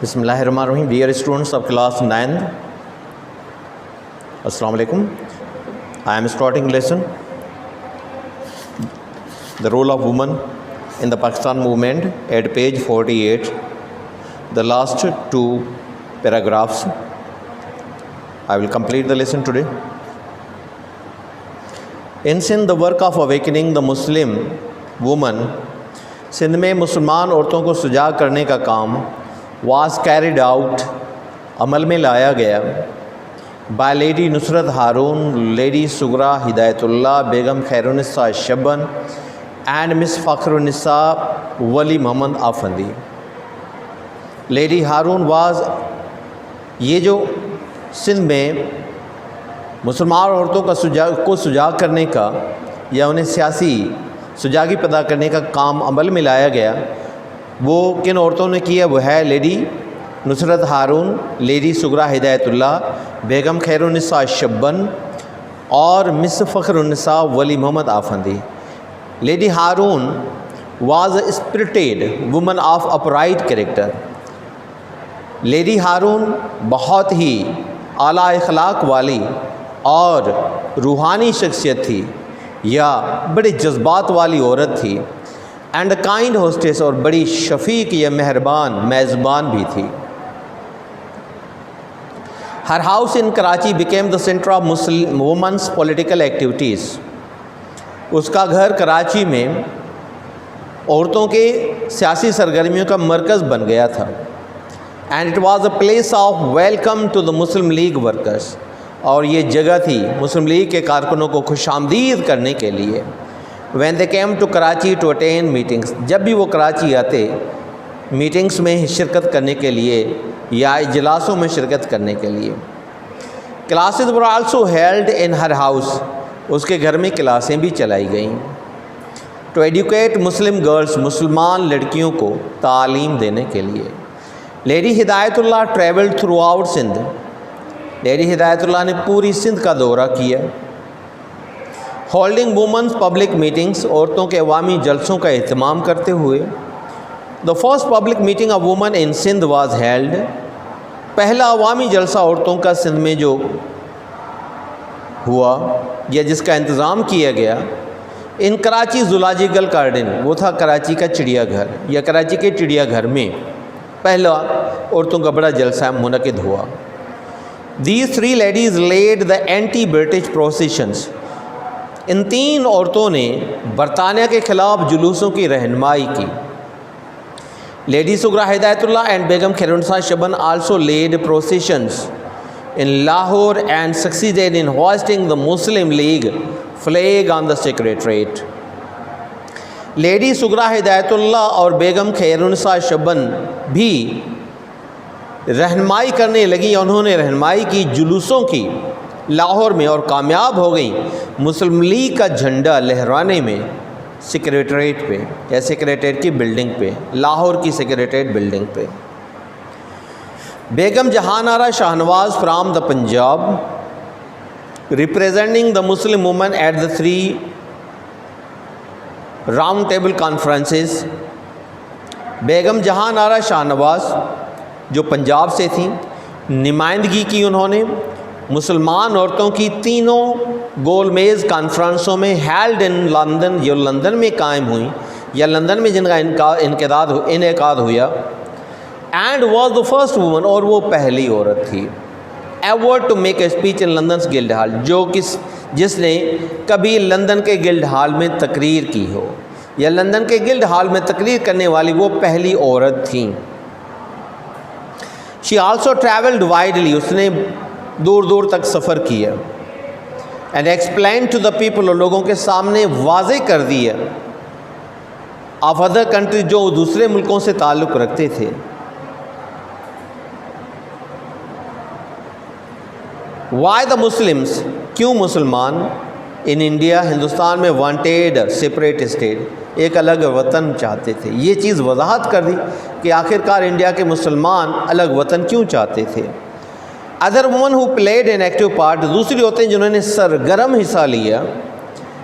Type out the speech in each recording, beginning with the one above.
Bismillahirrahmanirrahim. Dear students of class 9th, Assalamu alaikum. I am starting lesson the role of woman in the Pakistan movement at page 48, the last two paragraphs. I will complete the lesson today. In Sindh, the work of awakening the Muslim woman, Sindh میں مسلمان عورتوں کو سجاگ کرنے کا کام was carried out, عمل میں لایا گیا by Lady Nusrat Haroon, Lady Sughra ہدایت اللہ, بیگم خیر النساء شبن and Miss فخر النساء ولی محمد آفندی. Lady ہارون was یہ جو سندھ میں مسلمان عورتوں کو سجاگ کرنے کا یا انہیں سیاسی سجاگی پیدا کرنے کا کام عمل میں لایا گیا، وہ کن عورتوں نے کیا؟ وہ ہے لیڈی نصرت ہارون، لیڈی سغرا ہدایت اللہ، بیگم خیر النساء شبن اور مس Fakhrunnisa Wali Mohammad Afandi. Lady Haroon was a spirited woman of upright character. Lady Haroon بہت ہی اعلیٰ اخلاق والی اور روحانی شخصیت تھی یا بڑے جذبات والی عورت تھی، اینڈ کائنڈ ہوسٹس، اور بڑی شفیق یا مہربان میزبان بھی تھی. Her house in Karachi became the centre of Muslim women's political activities. اس کا گھر کراچی میں عورتوں کے سیاسی سرگرمیوں کا مرکز بن گیا تھا. And it was a place of welcome to the Muslim League workers, اور یہ جگہ تھی مسلم لیگ کے کارکنوں کو خوش آمدید کرنے کے لیے. When they came to Karachi to attend meetings, جب بھی وہ کراچی آتے میٹنگس میں شرکت کرنے کے لیے یا اجلاسوں میں شرکت کرنے کے لیے. Classes were also held in her house, اس کے گھر میں کلاسیں بھی چلائی گئیں. ٹو ایڈوکیٹ مسلم گرلس، مسلمان لڑکیوں کو تعلیم دینے کے لیے. Lady Hidayatullah travelled throughout Sindh. Lady Hidayatullah نے پوری سندھ کا دورہ کیا. ہولڈنگ وومنس پبلک میٹنگس، عورتوں کے عوامی جلسوں کا اہتمام کرتے ہوئے. The first public meeting of women in Sindh was held, پہلا عوامی جلسہ عورتوں کا سندھ میں جو ہوا یا جس کا انتظام کیا گیا، ان کراچی زولاجیکل گارڈن، وہ تھا کراچی کا چڑیا گھر یا کراچی کے چڑیا گھر میں پہلا عورتوں کا بڑا جلسہ منعقد ہوا. These three ladies led the anti-British processions. ان تین عورتوں نے برطانیہ کے خلاف جلوسوں کی رہنمائی کی. لیڈی سغرا ہدایت اللہ اینڈ بیگم خیر النساء Shaban also led processions in Lahore and succeeded in hoisting the Muslim League flag on the Secretariat. Lady Sughra Hidayatullah اور بیگم خیر النساء شبن بھی رہنمائی کرنے لگیں. انہوں نے رہنمائی کی جلوسوں کی لاہور میں اور کامیاب ہو گئیں مسلم لیگ کا جھنڈا لہرانے میں سیکریٹریٹ پہ یا سیکریٹریٹ کی بلڈنگ پہ، لاہور کی سیکریٹریٹ بلڈنگ پہ. Begum Jahan Ara Shahnawaz from the Punjab representing the Muslim women at the 3 round table conferences. Begum Jahan Ara Shahnawaz جو پنجاب سے تھیں، نمائندگی کی انہوں نے مسلمان عورتوں کی تینوں گول میز کانفرنسوں میں، ہیلڈ ان لندن، جو لندن میں قائم ہوئیں یا لندن میں جن کا انعقاد ہوا. And was the first woman, اور وہ پہلی عورت تھی ever to make a speech in London's Guildhall, جس نے کبھی لندن کے گلڈ ہال میں تقریر کی ہو یا لندن کے گلڈ ہال میں تقریر کرنے والی وہ پہلی عورت تھیں. She also traveled widely، اس نے دور دور تک سفر کیا. and explained to the people، اور لوگوں کے سامنے واضح کر دیا of other countries، جو دوسرے ملکوں سے تعلق رکھتے تھے. why the Muslims، کیوں مسلمان ان انڈیا، ہندوستان میں wanted separate state، ایک الگ وطن چاہتے تھے. یہ چیز وضاحت کر دی کہ آخرکار انڈیا کے مسلمان الگ وطن کیوں چاہتے تھے. Other women who played an active part, دوسری عورتیں جنہوں نے سرگرم حصہ لیا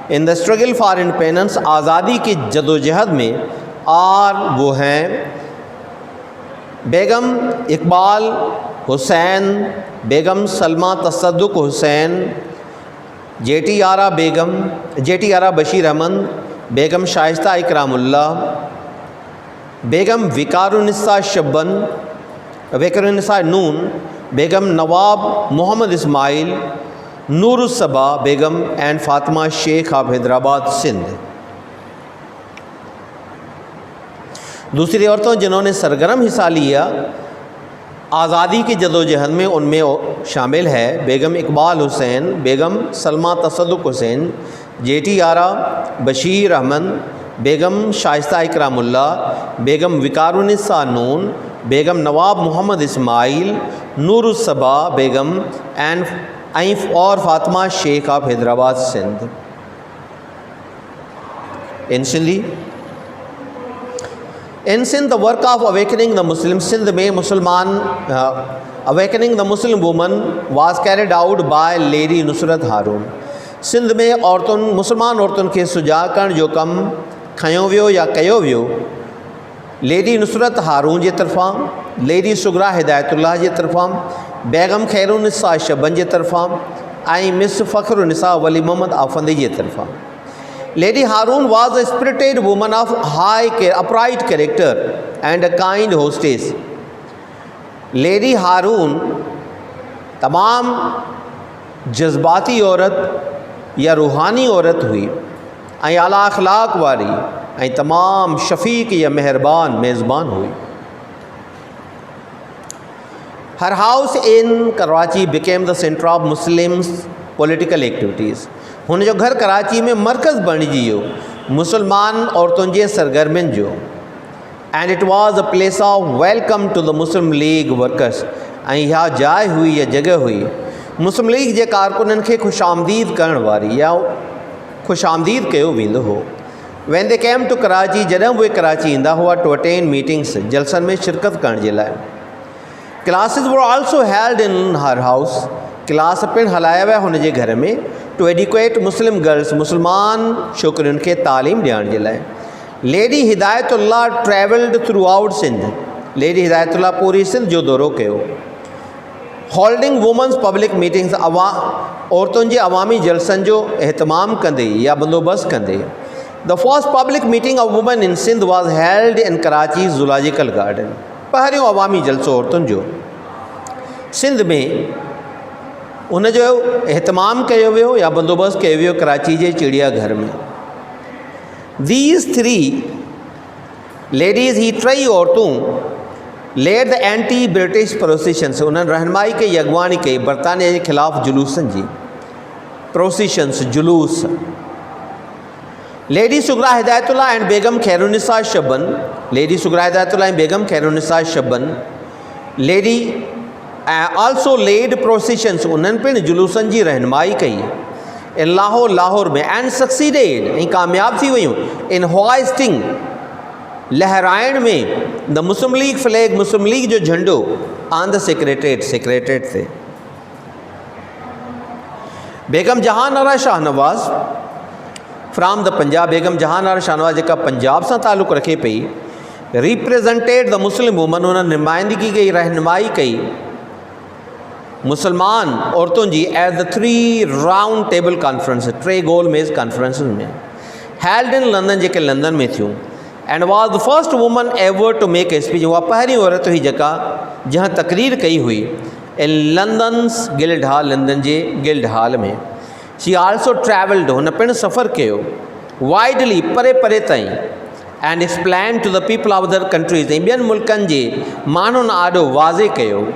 in the struggle for independence, آزادی کی جدوجہد میں، اور وہ ہیں بیگم اقبال حسین، بیگم سلمہ تصدق حسین، جے ٹی آرہ بشیر احمد، بیگم شائستہ اکرام اللہ، بیگم وقار النساء نون، بیگم نواب محمد اسماعیل، نور الصبا بیگم and Fatima Sheikh of Hyderabad Sindh. دوسری عورتوں جنہوں نے سرگرم حصہ لیا آزادی کی جدوجہد میں، ان میں شامل ہے بیگم اقبال حسین، بیگم سلمہ تصدق حسین، جے ٹی آرہ بشیر احمد، بیگم شائستہ اکرام اللہ، بیگم وقار النساء نون، بیگم نواب محمد اسماعیل، نور الصبا بیگم اور فاطمہ شیخ of Hyderabad Sindh. In Sindh, the work of awakening the Muslim Sindh میں awakening the Muslim woman was carried out by Lady Nusrat Harun۔ Sindh میں مسلمان عورتن کے سجاگ کرن جو کم کھیو ویو یا کیو ویو لیڈی نصرت ہارون جے طرفاں، لیڈی سگرا ہدایت اللہ جے طرفاں، بیگم خیر النساء شبن جے طرفاں، مس Fakhrunnisa Wali Mohammad Afandi J طرفاں۔ Lady Harun was a spirited woman of upright character and a kind hostess۔ Lady Harun تمام جذباتی عورت یا روحانی عورت ہوئی، اعلیٰ اخلاق واری، تمام شفیق یا مہربان میزبان ہوئی۔ Her house in Karachi became the center of Muslims political activities۔ ہن جو گھر کراچی میں مرکز بنی جیو مسلمان عورتوں جے سرگرمین جو، and it was a place of welcome to the Muslim League workers, یہاں جائے ہوئی یا جگہ ہوئی مسلم لیگ جے کارکنن کے خوش آمدید کرن واری یا خوش آمدید کیو ویندو ہو۔ When they came to Karachi, جڏहिं وہ کراچی ایندا ہوا ٹو اٹینڈ میٹنگس، جلسن میں شرکت کرن جے لائے۔ Classes were also held in her house, class پن ہلایا ویا ہن جے گھر میں ٹو ایڈوکیٹ مسلم گرلس، مسلمان چھوکریوں کے تعلیم ڈیان جے لائے۔ Lady Hidayatullah travelled throughout Sindh, lady Hidayatullah پوری سندھ جو دورو کیو۔ ہولڈنگ وومنس پبلک میٹنگس، عورتوں جے عوامی جلسن جو اہتمام کندے یا بندوبست کندے۔ The first public meeting of women in Sindh was held in Karachi zoological garden. پہریوں عوامی جلسو عورتوں جو سندھ میں ان جو اہتمام کیو ویو یا بندوبست کیو ویو کراچی جے چڑیا گھر میں۔ دیز تھری لیڈیز ہی ٹئی عورتوں لیڈ دا اینٹی برٹش پروسیشنس، انہوں نے رہنمائی کے یگوانی کئی برطانیہ کے خلاف جلوسن جی، پروسیشنس جلوس۔ لیڈی سگرا ہدایت اللہ اینڈ بیگم خیر النساء شبن، لیڈی سگرا ہدایت اللہ اینڈ بیگم خیر النساء شبن، لیڈی آلسو لیڈ پروسیشنس، انہوں نے جلوسن جی رہنمائی کئی ان لاہور میں، اینڈ سکسیڈیڈ، کامیاب تھی ویوں ان ہوائسٹنگ، لہرائن میں دا مسلم لیگ فلیگ، مسلم لیگ جو جھنڈو آن دا سیکریٹریٹ تھے۔ بیگم جہان آرا شاہ نواز فرام دا پنجاب، بیگم جہان آرا شاہ نواز جکا پنجاب سے تعلق رکھے پئی، ریپریزنٹیڈ دا مسلم وومن، انہوں نے نمائندگی کی رہنمائی کی مسلمان عورتوں جی at the 3 round table conference, 3 گول میز کانفرنس میں ہیلڈ ان لندن، جے لندن میں تھیوں، and was the first woman ever to make a speech, وہ پہری عورت ہوئی جکا جہاں تقریر کئی ہوئی in London's Guildhall, London جے گلڈ ہال میں۔ شی آلسو ٹریولڈ، ہن پن سفر کیو وائڈلی پرے پرے تائیں، and explain to the people of other countries, ॿियनि मुल्कनि जे माण्हुनि आॾो वाज़े कयो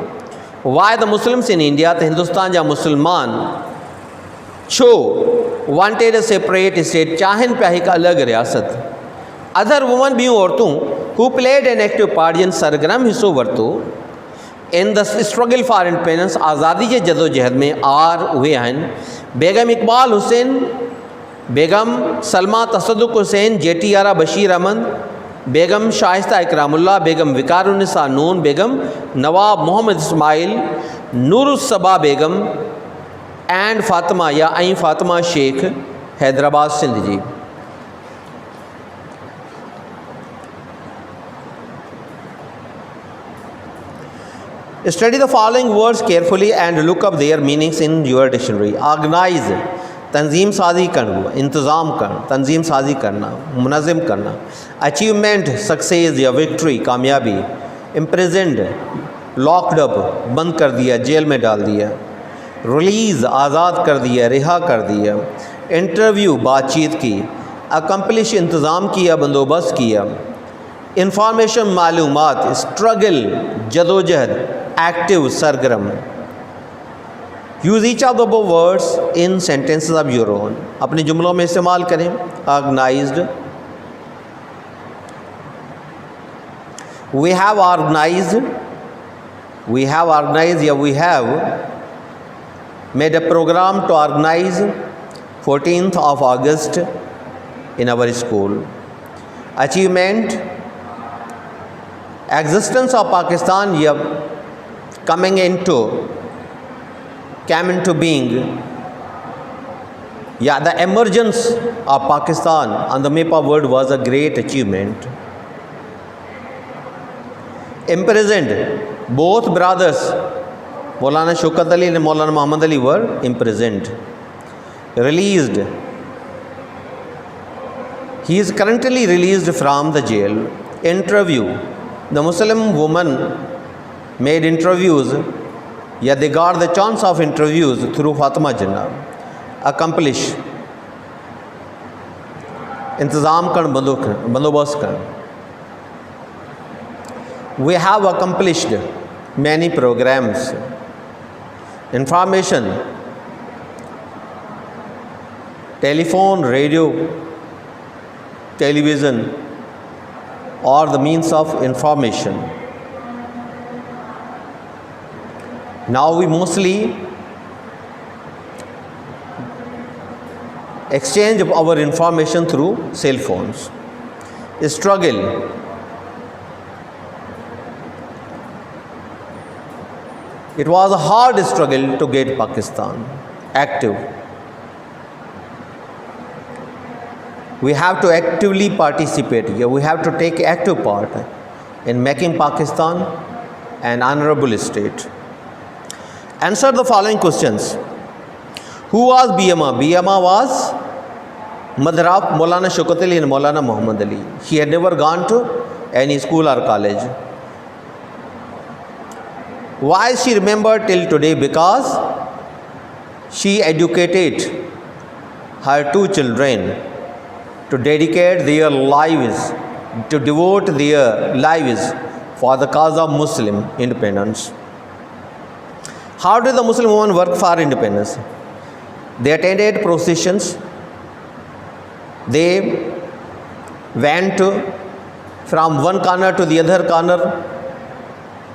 why the Muslims in India, त हिंदुस्तान जा मुस्लमान छो वांटेड सेपरेट स्टेट, चाहनि पिया हिकु अलॻि रियासत। अदर वुमन, ॿियूं औरतूं हू प्लेड एन एक्टिव पार्ट, जिन सरगर्म हिस्सो वरितो in the struggle for independence, आज़ादी जे जदोजहद में उहे आहिनि बेगम इकबाल हुसैन, बेगम सलमा तसदुक हुसैन, जे टी आरा बशीर अहमद, बेगम शाइस्ता इकरामुल्लाह, बेगम विकार उन्निसा नून, बेगम नवाब मोहम्मद इस्माइल, नूरुस्सबा बेगम एंड फातिमा या फातिमा शेख, हैदराबाद सिंध जी। Study the following words carefully and look up their meanings in your dictionary. Organize, تنظیم سازی کرنا, انتظام کرنا, تنظیم سازی کرنا, منظم کرنا. Achievement, success یا victory, کامیابی. Imprisoned, locked up, بند کر دیا, جیل میں ڈال دیا. Release, آزاد کر دیا, رہا کر دیا. Interview, بات چیت کی. Accomplish, انتظام کیا, بندوبست کیا. انفارمیشن, معلومات. اسٹرگل, جدوجہد. ایکٹیو, سرگرم. Use each of the words in sentences of your own. اپنے جملوں میں استعمال کریں. Organized, we have organized, we have organize یا we have made a programme to organize 14th of August in our school. Achievement, existence of Pakistan یا came into being, yeah, the emergence of Pakistan on the map of world was a great achievement. Imprisoned, both brothers Maulana Shaukat Ali and Maulana Muhammad Ali were imprisoned. Released, he is currently released from the jail. Interview, the Muslim woman made interviews, yeah, they got the chance of interviews through Fatima Jinnah. Accomplish, intizam karn, bandobast karn. We have accomplished many programs. Information, telephone, radio, television, or the means of information. Now we mostly exchange our information through cell phones. Struggle, it was a hard struggle to get Pakistan. Active, we have to actively participate. We have to take active part in making Pakistan an honorable state. Answer the following questions. Who was BMA? BMA was mother of Maulana Shaukat Ali and Maulana Muhammad Ali. She had never gone to any school or college. Why is she remembered till today? Because she educated her 2 children to dedicate their lives, to devote their lives for the cause of Muslim independence. How did the Muslim women work for independence? They attended processions. They went from one corner to the other corner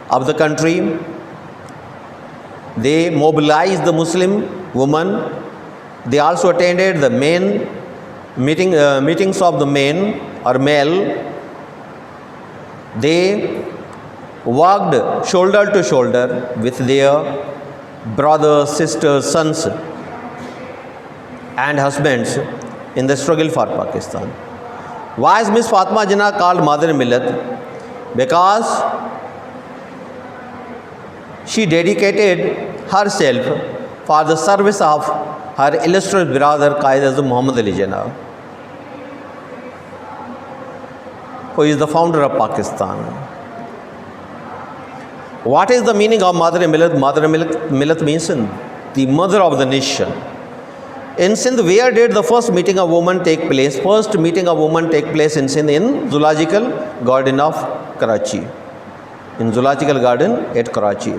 of the country. They mobilized the Muslim women. They also attended the meetings of the men or male. They worked shoulder to shoulder with their brothers, sisters, sons and husbands in the struggle for Pakistan. Why is Miss Fatima Jinnah called Mother Millat? Because she dedicated herself for the service of her illustrious brother Qaid-e-Azam Muhammad Ali Jinnah, who is the founder of Pakistan. What is the meaning of Mother Millat? Mother Millat means the mother of the nation. In Sindh, where did the first meeting of women take place? First meeting of women take place in Sindh in Zoological Garden of Karachi. In Zoological Garden at Karachi.